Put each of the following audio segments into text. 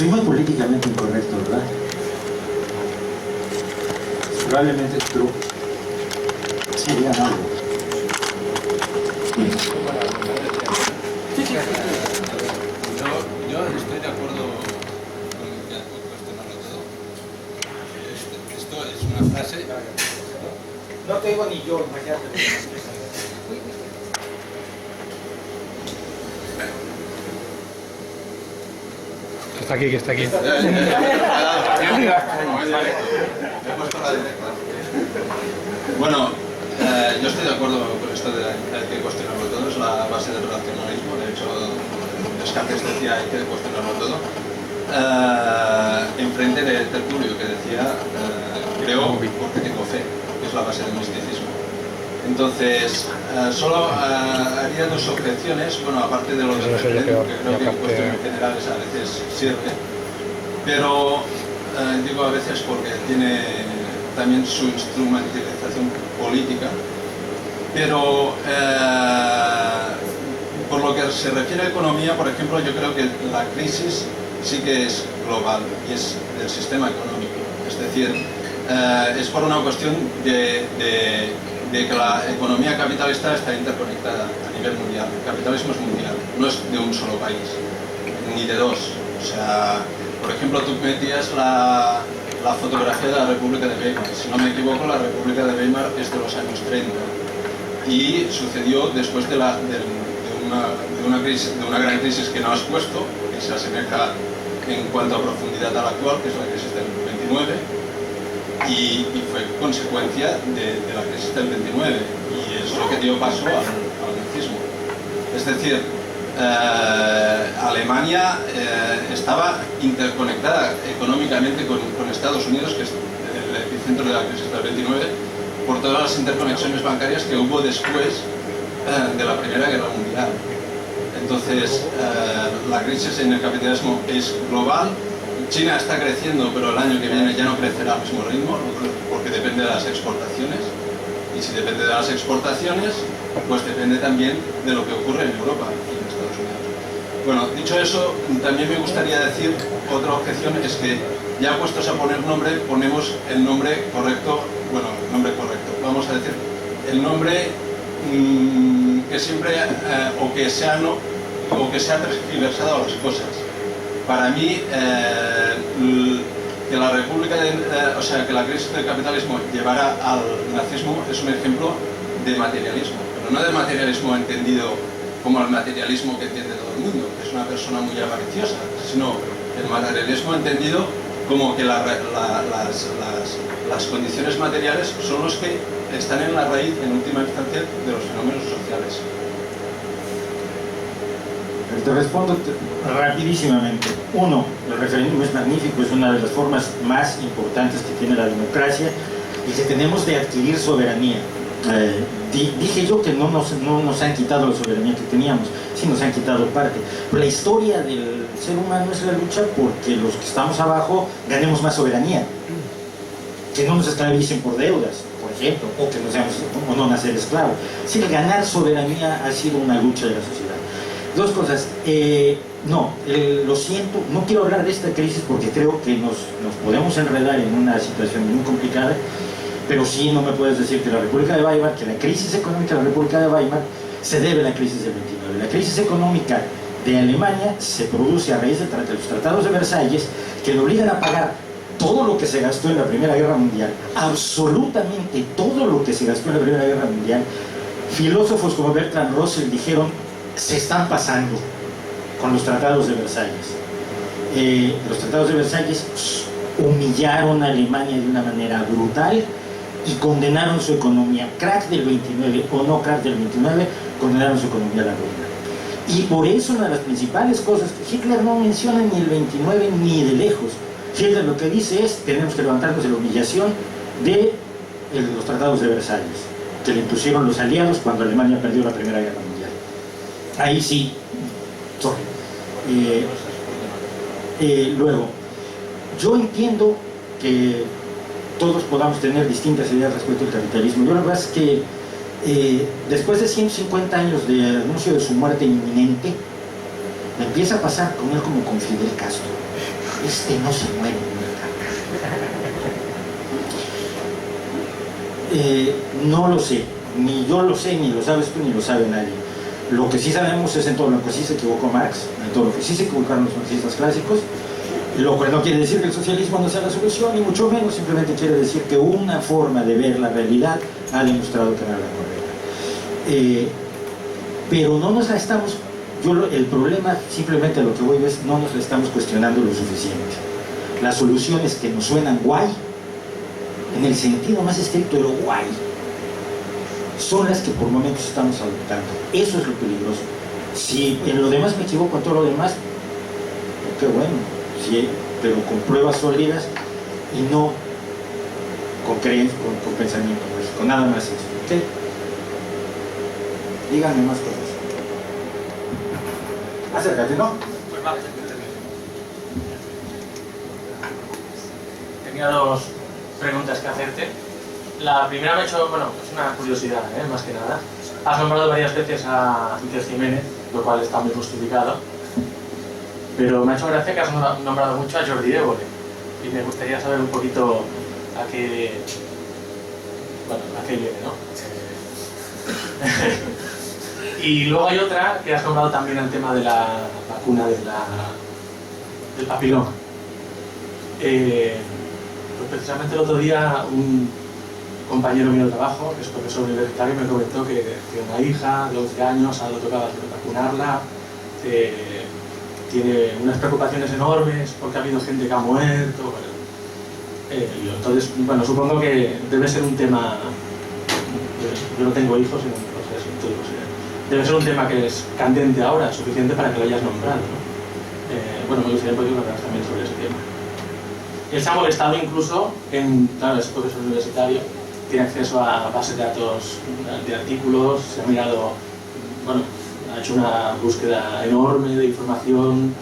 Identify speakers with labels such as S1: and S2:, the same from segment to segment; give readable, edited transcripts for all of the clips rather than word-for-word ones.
S1: Soy muy políticamente incorrecto, ¿verdad? Probablemente tú sería algo.
S2: Yo estoy de acuerdo con cuestionarlo todo. Esto es una frase.
S3: No te digo ni yo, imagínate.
S4: Que está aquí.
S2: He puesto la directa. Bueno, yo estoy de acuerdo con esto de que hay que cuestionarlo todo, es la base del racionalismo. De hecho, Descartes decía hay que cuestionarlo todo. Enfrente de Tertulio, que decía creo porque tengo fe, que es la base del misticismo. Entonces, solo haría dos objeciones, bueno, aparte de lo del referéndum, que creo que en cuestiones generales a veces sirve, pero digo a veces porque tiene también su instrumentalización política, pero por lo que se refiere a economía, por ejemplo, yo creo que la crisis sí que es global y es del sistema económico, es decir, es por una cuestión de que la economía capitalista está interconectada a nivel mundial. El capitalismo es mundial, no es de un solo país, ni de dos. O sea, por ejemplo, tú metías la fotografía de la República de Weimar. Si no me equivoco, la República de Weimar es de los años 30 y sucedió después de una gran crisis que no has puesto, que se asemeja en cuanto a profundidad a la actual, que es la crisis del 29. Y fue consecuencia de la crisis del 29 y es lo que dio paso al nazismo. Es decir, Alemania estaba interconectada económicamente con Estados Unidos, que es el epicentro de la crisis del 29, por todas las interconexiones bancarias que hubo después de la Primera Guerra Mundial. Entonces, la crisis en el capitalismo es global. China está creciendo, pero el año que viene ya no crecerá al mismo ritmo, porque depende de las exportaciones. Y si depende de las exportaciones, pues depende también de lo que ocurre en Europa y en Estados Unidos. Bueno, dicho eso, también me gustaría decir, otra objeción es que ya puestos a poner nombre, ponemos el nombre correcto, bueno, el nombre correcto, vamos a decir, el nombre que siempre, o que se ha tergiversado las cosas. Para mí, que la República, o sea, que la crisis del capitalismo llevara al nazismo es un ejemplo de materialismo, pero no de materialismo entendido como el materialismo que entiende todo el mundo, que es una persona muy avariciosa, sino el materialismo entendido como que las condiciones materiales son los que están en la raíz, en última instancia, de los fenómenos sociales.
S1: Te respondo rapidísimamente. Uno, el referéndum es magnífico, es una de las formas más importantes que tiene la democracia y que tenemos de adquirir soberanía. Dije yo que no nos han quitado la soberanía que teníamos, sí nos han quitado parte. Pero la historia del ser humano es la lucha porque los que estamos abajo ganemos más soberanía, que no nos esclavicen por deudas, por ejemplo, o que no nacer esclavos. Sí, ganar soberanía ha sido una lucha de la sociedad. Dos cosas, lo siento, no quiero hablar de esta crisis porque creo que nos podemos enredar en una situación muy complicada, pero sí no me puedes decir que la República de Weimar, que la crisis económica de la República de Weimar se debe a la crisis del 29. La crisis económica de Alemania se produce a raíz de los tratados de Versalles, que le obligan a pagar todo lo que se gastó en la Primera Guerra Mundial, absolutamente todo lo que se gastó en la Primera Guerra Mundial. Filósofos como Bertrand Russell dijeron: se están pasando con los tratados de Versalles. Los tratados de Versalles humillaron a Alemania de una manera brutal y condenaron su economía. Crack del 29 o no crack del 29, condenaron su economía a la ruina. Y por eso una de las principales cosas que Hitler no menciona ni el 29 ni de lejos. Hitler lo que dice es: tenemos que levantarnos de la humillación de los tratados de Versalles, que le impusieron los aliados cuando Alemania perdió la Primera Guerra Mundial. Ahí sí, sorry. Luego, yo entiendo que todos podamos tener distintas ideas respecto al capitalismo. Yo la verdad es que después de 150 años de anuncio de su muerte inminente, me empieza a pasar con él como con Fidel Castro. este no se muere nunca. No lo sé, ni yo lo sé, ni lo sabes tú, ni lo sabe nadie. Lo que sí sabemos es en todo lo que sí se equivocó Marx, en todo lo que sí se equivocaron los marxistas clásicos, lo cual no quiere decir que el socialismo no sea la solución, ni mucho menos, simplemente quiere decir que una forma de ver la realidad ha demostrado que no era la correcta. Pero no nos la estamos, el problema simplemente a lo que voy es no nos la estamos cuestionando lo suficiente. Las soluciones que nos suenan guay, en el sentido más estricto de lo guay, son las que por momentos estamos adoptando. Eso es lo peligroso. Si en lo demás me equivoco, en todo lo demás, qué bueno, sí, pero con pruebas sólidas y no con creencias, con pensamiento mágico, nada más eso. ¿Okay? Díganme más cosas. Acércate, ¿no?
S5: Pues vale. Tenía dos preguntas que hacerte. La primera me ha hecho, bueno, es una curiosidad, más que nada. Has nombrado varias veces a Iker Jiménez, lo cual está muy justificado. Pero me ha hecho gracia que has nombrado mucho a Jordi Évole. Y me gustaría saber un poquito a qué viene, ¿no? Y luego hay otra que has nombrado también el tema de la vacuna del papiloma. Pues precisamente el otro día un compañero mío de trabajo, que es profesor universitario, me comentó que una hija de 11 años ha tocado vacunarla, tiene unas preocupaciones enormes porque ha habido gente que ha muerto. Entonces, bueno, supongo que debe ser un tema. Yo no tengo hijos, debe ser un tema que es candente ahora, suficiente para que lo hayas nombrado, ¿no? Bueno, me gustaría poder hablar también sobre ese tema. Él se ha molestado incluso claro, es profesor universitario, tiene acceso a bases de datos de artículos, se ha mirado, bueno, ha hecho una búsqueda enorme de información,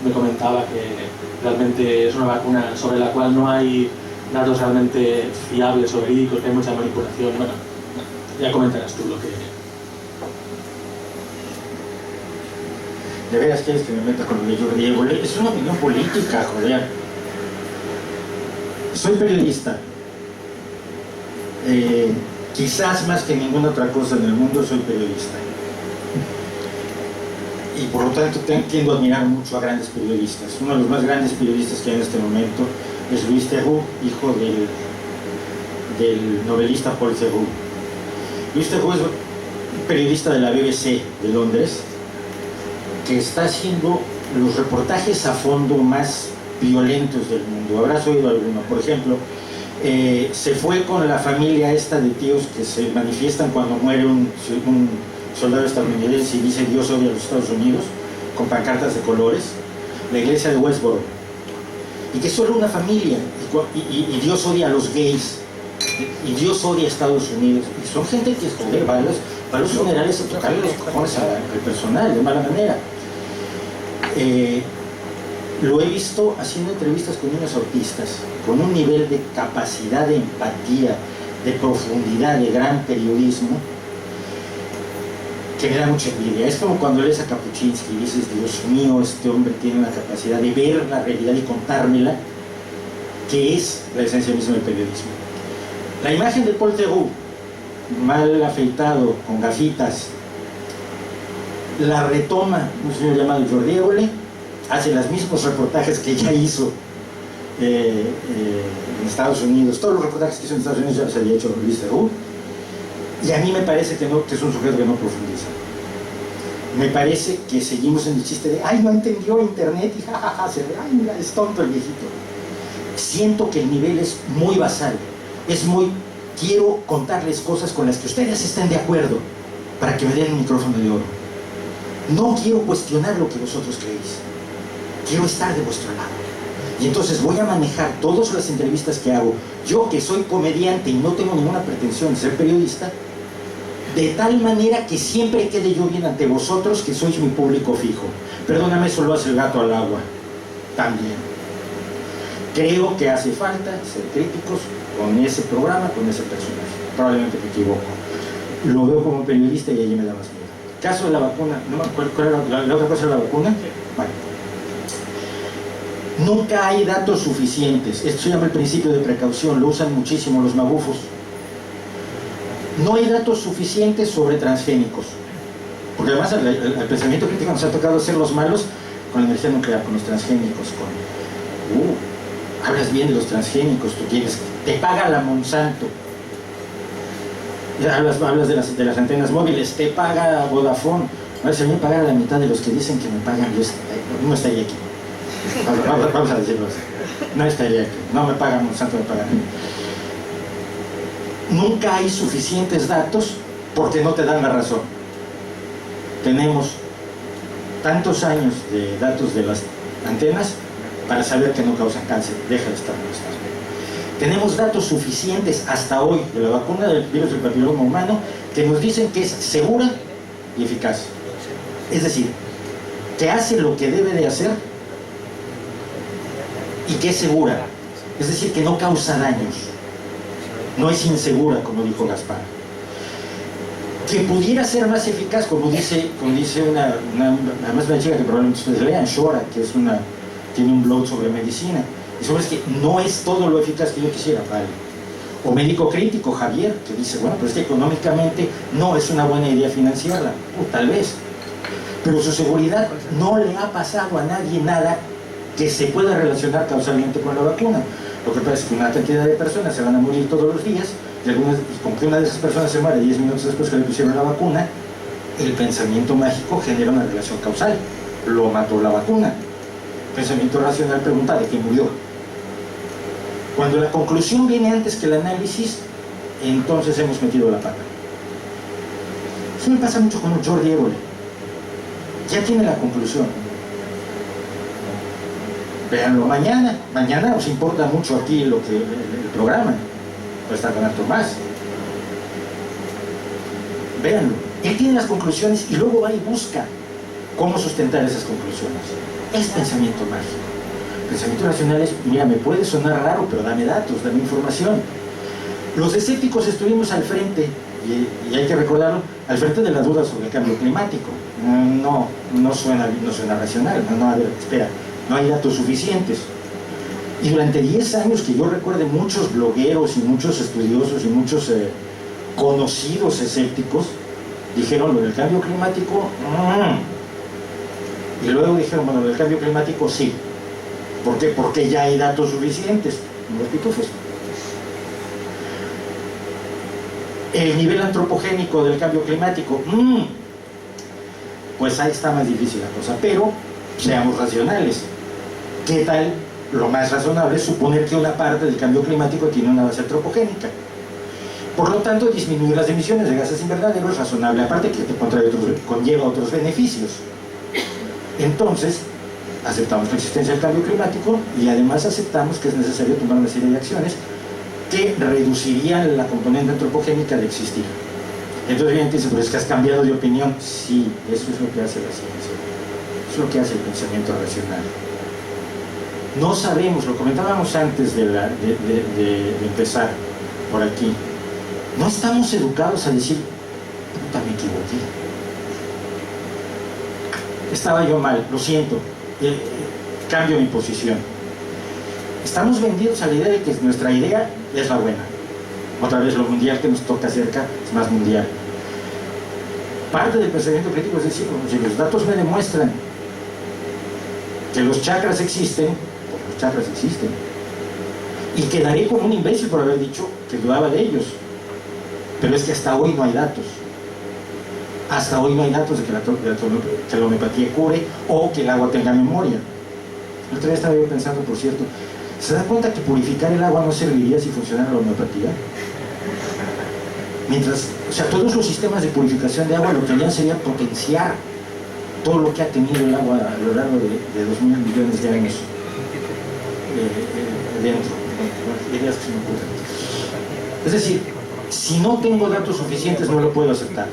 S5: me comentaba que realmente es una vacuna sobre la cual no hay datos realmente fiables o verídicos, que hay mucha manipulación. Bueno, ya comentarás tú lo que...
S1: ¿De veras quieres que me meta con lo de Jordi Évole? Es una opinión política, joder. Soy periodista. Quizás más que ninguna otra cosa en el mundo soy periodista. Y por lo tanto tiendo a admirar mucho a grandes periodistas. Uno de los más grandes periodistas que hay en este momento es Louis Theroux, hijo del novelista Paul Theroux. Louis Theroux es un periodista de la BBC de Londres que está haciendo los reportajes a fondo más violentos del mundo. Habrás oído alguno. Por ejemplo, se fue con la familia esta de tíos que se manifiestan cuando muere un soldado estadounidense y dice Dios odia a los Estados Unidos, con pancartas de colores, la iglesia de Westboro, y que es solo una familia, y Dios odia a los gays, y Dios odia a Estados Unidos, y son gente que, joder, va a los funerales a tocarle los cojones al personal de mala manera. Lo he visto haciendo entrevistas con niños autistas, con un nivel de capacidad de empatía, de profundidad, de gran periodismo, que me da mucha envidia. Es como cuando lees a Kapuscinski y dices, Dios mío, este hombre tiene una capacidad de ver la realidad y contármela, que es la esencia misma del periodismo. La imagen de Paul Theroux, mal afeitado, con gafitas, la retoma un señor llamado Jordi Évole, hace los mismos reportajes que ya hizo en Estados Unidos. Todos los reportajes que hizo en Estados Unidos ya los había hecho Louis Theroux, y a mí me parece que es un sujeto que no profundiza. Me parece que seguimos en el chiste de ay, no entendió internet y jajaja, ay, mira, es tonto el viejito. Siento que el nivel es muy basal, es muy, quiero contarles cosas con las que ustedes estén de acuerdo para que me den un micrófono de oro. No quiero cuestionar lo que vosotros creéis, quiero estar de vuestro lado. Y entonces voy a manejar todas las entrevistas que hago, yo que soy comediante y no tengo ninguna pretensión de ser periodista, de tal manera que siempre quede yo bien ante vosotros, que sois mi público fijo. Perdóname, eso lo hace el gato al agua también. Creo que hace falta ser críticos con ese programa, con ese personaje. Probablemente me equivoco. Lo veo como periodista y allí me da más miedo. Caso de la vacuna, ¿no? ¿Cuál era la otra cosa de la vacuna? Vale. Nunca hay datos suficientes. Esto se llama el principio de precaución, lo usan muchísimo los magufos. No hay datos suficientes sobre transgénicos. Porque además al pensamiento crítico nos ha tocado ser los malos con la energía nuclear, con los transgénicos, hablas bien de los transgénicos, tú quieres, te paga la Monsanto. Ya hablas de las antenas móviles, te paga Vodafone. A ver, si a mí me pagara la mitad de los que dicen que me pagan, yo no estaría aquí. Vamos a decirlo así. No estaría aquí. No me pagan Monsanto, me pagan. Nunca hay suficientes datos porque no te dan la razón. Tenemos tantos años de datos de las antenas para saber que no causan cáncer. Deja de estar molestando. Tenemos datos suficientes hasta hoy de la vacuna del virus del papiloma humano que nos dicen que es segura y eficaz. Es decir, que hace lo que debe de hacer y que es segura. Es decir, que no causa daños. No es insegura, como dijo Gaspar. Que pudiera ser más eficaz, como dice además una chica que probablemente ustedes lean, Shora, que tiene un blog sobre medicina. Y sobre es que no es todo lo eficaz que yo quisiera, vale. O Médico Crítico, Javier, que dice, bueno, pero es que económicamente no es una buena idea financiarla. Tal vez. Pero su seguridad no le ha pasado a nadie nada que se pueda relacionar causalmente con la vacuna. Lo que pasa es que una cantidad de personas se van a morir todos los días, y con que una de esas personas se muere 10 minutos después que le pusieron la vacuna, el pensamiento mágico genera una relación causal. Lo mató la vacuna. El pensamiento racional pregunta de qué murió. Cuando la conclusión viene antes que el análisis, entonces hemos metido la pata. Eso me pasa mucho con Jordi Évole. Ya tiene la conclusión. Véanlo mañana. Mañana os importa mucho aquí el programa. Va a estar con Artur Mas. Véanlo. Él tiene las conclusiones y luego va y busca cómo sustentar esas conclusiones. Es pensamiento mágico. Pensamiento racional es, mira, me puede sonar raro, pero dame datos, dame información. Los escépticos estuvimos al frente, y hay que recordarlo, al frente de la duda sobre el cambio climático. No suena racional. A ver, espera, no hay datos suficientes. Y durante 10 años que yo recuerde, muchos blogueros y muchos estudiosos y muchos conocidos escépticos dijeron lo del cambio climático, y luego dijeron, bueno, lo del cambio climático sí. ¿Por qué? Porque ya hay datos suficientes. Los pitufos. El nivel antropogénico del cambio climático, pues ahí está más difícil la cosa. Pero seamos racionales. ¿Qué tal? Lo más razonable es suponer que una parte del cambio climático tiene una base antropogénica. Por lo tanto, disminuir las emisiones de gases invernaderos es razonable, aparte que conlleva otros beneficios. Entonces, aceptamos la existencia del cambio climático y además aceptamos que es necesario tomar una serie de acciones que reducirían la componente antropogénica de existir. Entonces alguien dice, pero es que has cambiado de opinión. Sí, eso es lo que hace la ciencia. Eso es lo que hace el pensamiento racional. No sabemos, lo comentábamos antes de empezar por aquí, no estamos educados a decir, puta, me equivoqué. Estaba yo mal, lo siento, cambio mi posición. Estamos vendidos a la idea de que nuestra idea es la buena. Otra vez, lo mundial que nos toca cerca es más mundial. Parte del pensamiento crítico es decir, si los datos me demuestran que los chakras existen, pues los chakras existen. Y quedaré como un imbécil por haber dicho que dudaba de ellos. Pero es que hasta hoy no hay datos. Hasta hoy no hay datos de que la homeopatía cure o que el agua tenga memoria. El otro día estaba yo pensando, por cierto, ¿se da cuenta que purificar el agua no serviría si funcionara la homeopatía? Todos los sistemas de purificación de agua lo que harían sería potenciar todo lo que ha tenido el agua a lo largo de 2.000 millones de años dentro. Ideas que se me ocurren. Es decir, si no tengo datos suficientes no lo puedo aceptar.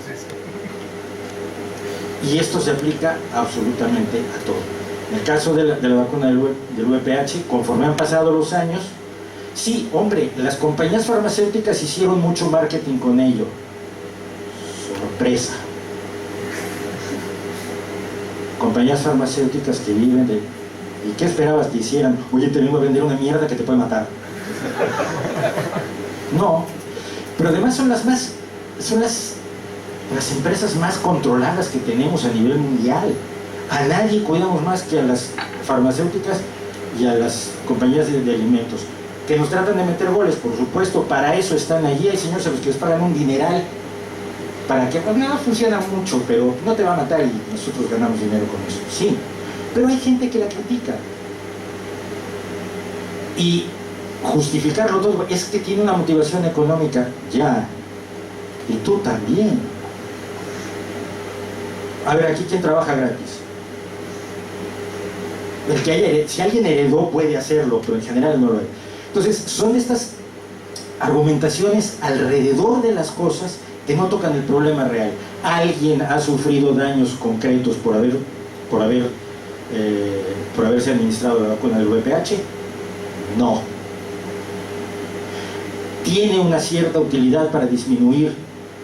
S1: Y esto se aplica absolutamente a todo. En el caso de la vacuna del VPH, conforme han pasado los años, sí, hombre, las compañías farmacéuticas hicieron mucho marketing con ello. Sorpresa. Compañías farmacéuticas que viven ¿Y qué esperabas que hicieran? Oye, te vengo a vender una mierda que te puede matar. No, pero además son las empresas más controladas que tenemos a nivel mundial. A nadie cuidamos más que a las farmacéuticas y a las compañías de alimentos, que nos tratan de meter goles, por supuesto, para eso están allí. Hay señores a los que les pagan un dineral, para que, pues no funciona mucho, pero no te va a matar y nosotros ganamos dinero con eso, sí. Pero hay gente que la critica. Y justificarlo todo es que tiene una motivación económica, ya. Y tú también. A ver, aquí, ¿quién trabaja gratis? Si alguien heredó puede hacerlo, pero en general no lo hay. Entonces, son estas argumentaciones alrededor de las cosas que no tocan el problema real. ¿Alguien ha sufrido daños concretos por haberse administrado la vacuna del VPH? No. ¿Tiene una cierta utilidad para disminuir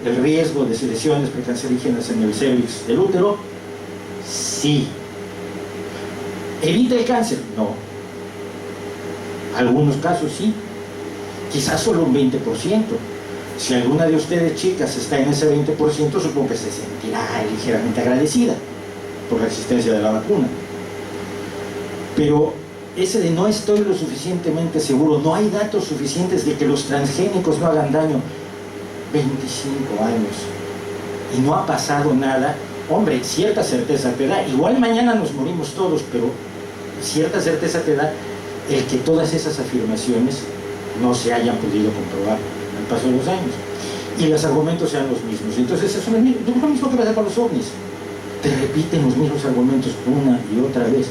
S1: el riesgo de lesiones precancerígenas en el cérvix del útero? Sí. ¿Evita el cáncer? No. Algunos casos sí. Quizás solo un 20%. Si alguna de ustedes, chicas, está en ese 20%, supongo que se sentirá ligeramente agradecida por la existencia de la vacuna. Pero ese de no estoy lo suficientemente seguro, no hay datos suficientes de que los transgénicos no hagan daño. 25 años y no ha pasado nada. Hombre, cierta certeza te da. Igual mañana nos morimos todos, pero cierta certeza te da el que todas esas afirmaciones no se hayan podido comprobar al paso de los años y los argumentos sean los mismos. Entonces eso es lo mismo que pasa con los ovnis. Te repiten los mismos argumentos una y otra vez.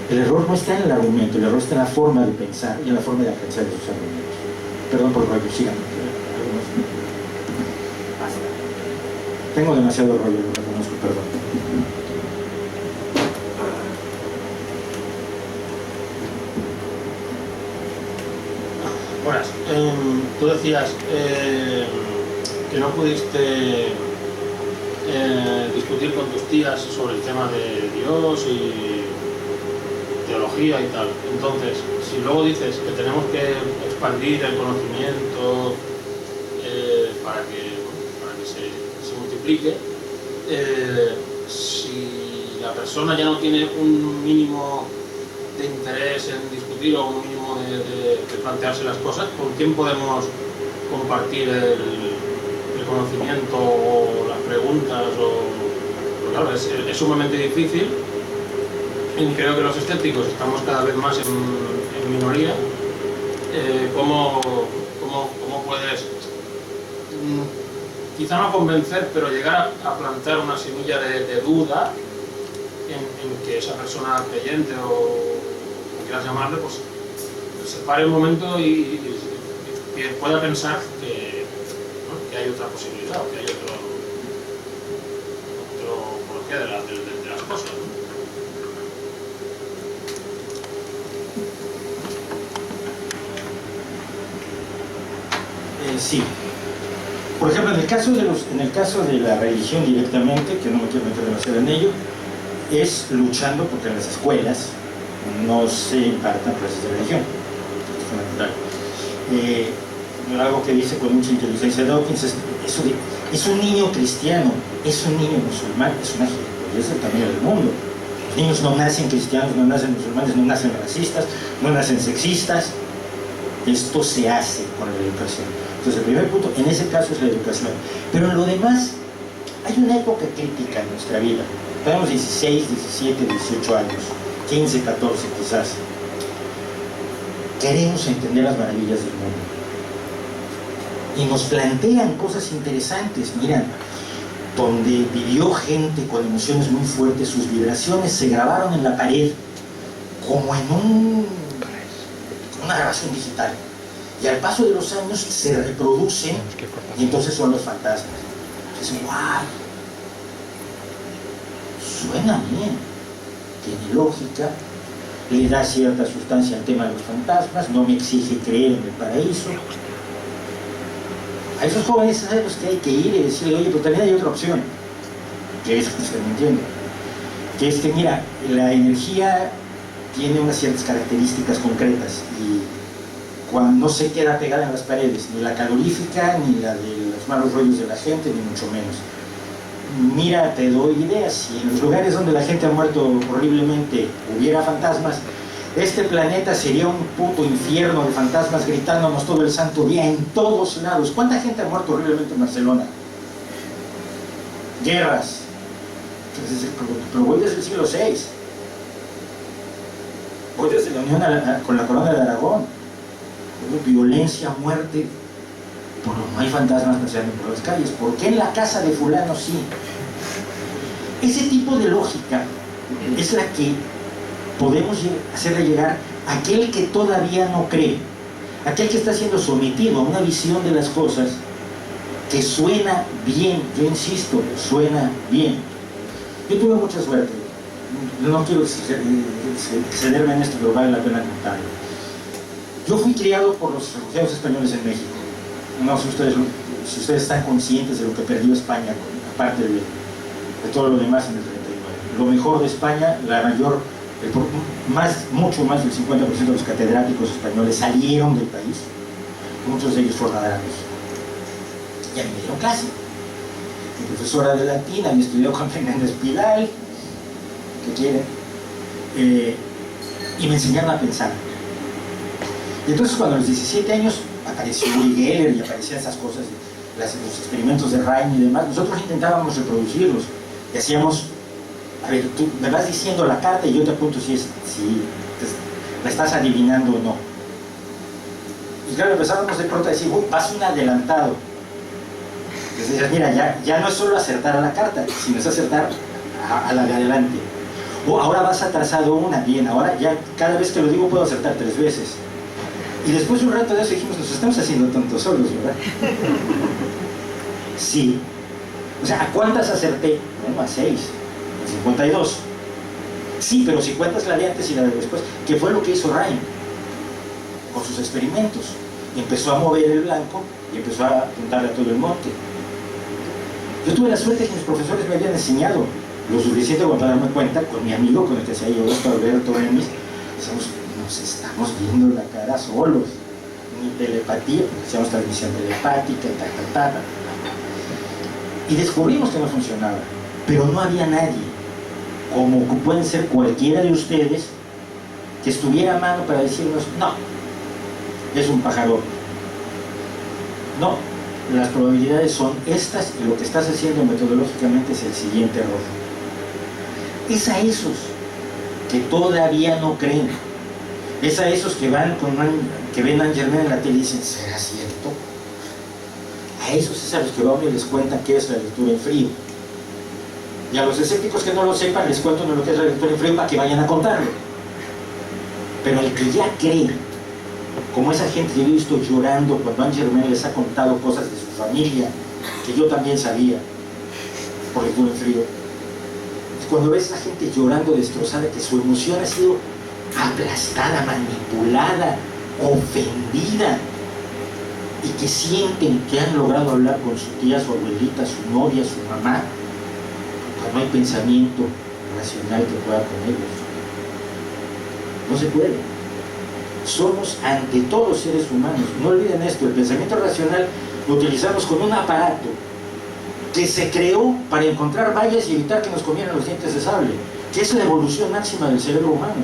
S1: El error no está en el argumento, el error está en la forma de pensar y en la forma de apreciar esos argumentos. Perdón por el rollo, sigan. Tengo demasiado rollo, lo reconozco, perdón.
S6: Buenas. Tú decías que no pudiste discutir con tus tías sobre el tema de Dios y teología y tal. Entonces, si luego dices que tenemos que expandir el conocimiento para que se multiplique, si la persona ya no tiene un mínimo de interés en discutir o un mínimo de plantearse las cosas, ¿con quién podemos compartir el conocimiento o las preguntas? Pues claro, es sumamente difícil y creo que los escépticos estamos cada vez más en minoría. ¿Cómo puedes, quizá no convencer, pero llegar a plantar una semilla de duda en que esa persona creyente o quieras llamarle, pues se pare un momento y pueda pensar que, ¿no?, que hay otra posibilidad, que hay otro porqué de las cosas, ¿no?
S1: Sí. Por ejemplo, en el caso de la religión directamente, que no me quiero meter demasiado en ello, es luchando porque en las escuelas no se impartan clases de religión. Es fundamental. Algo que dice con mucha inteligencia Dawkins es eso de, es un niño cristiano, es un niño musulmán, es una gilipollez del tamaño del mundo. Los niños no nacen cristianos, no nacen musulmanes, no nacen racistas, no nacen sexistas. Esto se hace con la educación. Entonces el primer punto en ese caso es la educación. Pero en lo demás hay una época crítica en nuestra vida. Tenemos 16, 17, 18 años, 15, 14 quizás. Queremos entender las maravillas del mundo. Y nos plantean cosas interesantes. Mira, donde vivió gente con emociones muy fuertes, sus vibraciones se grabaron en la pared como en una grabación digital. Y al paso de los años se reproducen y entonces son los fantasmas. Entonces, ¡guau! Suena bien, tiene lógica, le da cierta sustancia al tema de los fantasmas, no me exige creer en el paraíso. A esos jóvenes sabemos que hay que ir y decirle, oye, pero también hay otra opción, que es que se me entiende, que es que mira, la energía tiene unas ciertas características concretas y cuando no se queda pegada en las paredes, ni la calorífica, ni la de los malos rollos de la gente, ni mucho menos. Mira, te doy ideas, si en los lugares donde la gente ha muerto horriblemente hubiera fantasmas, este planeta sería un puto infierno de fantasmas gritándonos todo el santo día en todos lados. ¿Cuánta gente ha muerto horriblemente en Barcelona? Guerras. Entonces, pero voy desde el siglo VI. Voy desde la unión con la corona de Aragón. Violencia, muerte, pero no hay fantasmas paseando por las calles. ¿Por qué en la casa de fulano sí? Ese tipo de lógica es la que podemos hacerle llegar a aquel que todavía no cree, aquel que está siendo sometido a una visión de las cosas que suena bien. Yo insisto, suena bien. Yo tuve mucha suerte, no quiero excederme en esto, pero vale la pena contarlo. Yo fui criado por los refugiados españoles en México. No sé si ustedes están conscientes de lo que perdió España, aparte de todo lo demás en el 39. Lo mejor de España, mucho más del 50% de los catedráticos españoles salieron del país. Muchos de ellos fueron árabes. Y a mí me dieron clase. Mi profesora de latín había estudiado con Fernández Pidal, que quieren, y me enseñaron a pensar. Y entonces cuando a los 17 años apareció Uri Geller y aparecían esas cosas, los experimentos de Ryan y demás, nosotros intentábamos reproducirlos y hacíamos, a ver, tú me vas diciendo la carta y yo te apunto si la estás adivinando o no. Y claro, empezábamos de pronto a decir, uy, vas un adelantado. Entonces decías, mira, ya no es solo acertar a la carta, sino es acertar a la de adelante. O ahora vas atrasado una, bien, ahora ya cada vez que lo digo puedo acertar 3 veces. Y después de un rato de eso dijimos, nos estamos haciendo tontos solos, ¿verdad? Sí. O sea, ¿a cuántas acerté? Bueno, a 6, a 52. Sí, pero si cuentas la de antes y la de después, que fue lo que hizo Ryan con sus experimentos. Empezó a mover el blanco y empezó a apuntarle a todo el monte. Yo tuve la suerte que mis profesores me habían enseñado lo suficiente como para darme cuenta, con mi amigo, con el que hacía yo esto, Alberto Remis, nos estamos viendo la cara solos, ni telepatía, porque hacíamos transmisión telepática y descubrimos que no funcionaba, pero no había nadie, como pueden ser cualquiera de ustedes, que estuviera a mano para decirnos, no, es un pájaro, no, las probabilidades son estas y lo que estás haciendo metodológicamente es el siguiente error. Es a esos que todavía no creen, es a esos que que ven a Angermen en la tele y dicen, ¿será cierto? A esos es a los que uno les cuenta qué es la lectura en frío. Y a los escépticos que no lo sepan les cuento lo que es la lectura en frío para que vayan a contarlo. Pero el que ya cree, como esa gente que yo he visto llorando cuando Angermen les ha contado cosas de su familia, que yo también sabía, por lectura en frío, cuando ves a la gente llorando destrozada, que su emoción ha sido aplastada, manipulada, ofendida, y que sienten que han logrado hablar con su tía, su abuelita, su novia, su mamá, porque no hay pensamiento racional que pueda con ellos. No se puede. Somos ante todo seres humanos. No olviden esto, el pensamiento racional lo utilizamos con un aparato que se creó para encontrar vallas y evitar que nos comieran los dientes de sable, que es la evolución máxima del cerebro humano.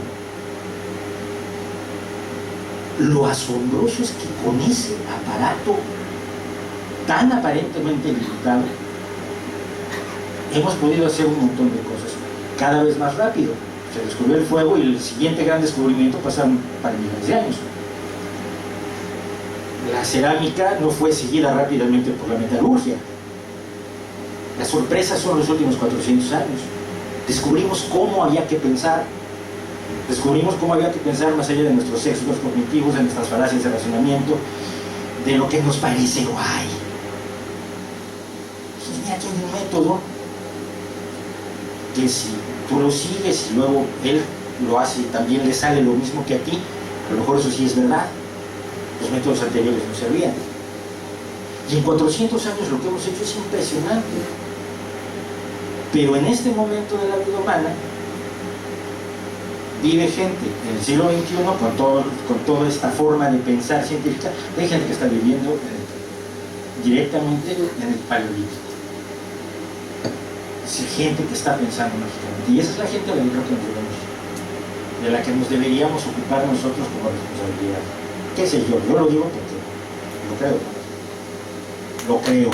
S1: Lo asombroso es que con ese aparato tan aparentemente limitado hemos podido hacer un montón de cosas cada vez más rápido. Se descubrió el fuego y el siguiente gran descubrimiento pasaron para millones de años. La cerámica no fue seguida rápidamente por la metalurgia. Las sorpresas son los últimos 400 años. Descubrimos cómo había que pensar. Descubrimos cómo había que pensar más allá de nuestros sesgos cognitivos, de nuestras falacias de razonamiento, de lo que nos parece guay. Entonces, mira, aquí hay un método que si tú lo sigues y luego él lo hace y también le sale lo mismo que a ti, a lo mejor eso sí es verdad. Los métodos anteriores no servían. Y en 400 años lo que hemos hecho es impresionante. Pero en este momento de la vida humana, vive gente en el siglo XXI con toda esta forma de pensar científica. Hay gente que está viviendo directamente en el paleolítico. Es gente que está pensando mágicamente. Y esa es la gente a la que creo que nos debemos, de la que nos deberíamos ocupar nosotros como responsabilidad. ¿Qué sé yo? Yo lo digo porque lo creo. Lo creo.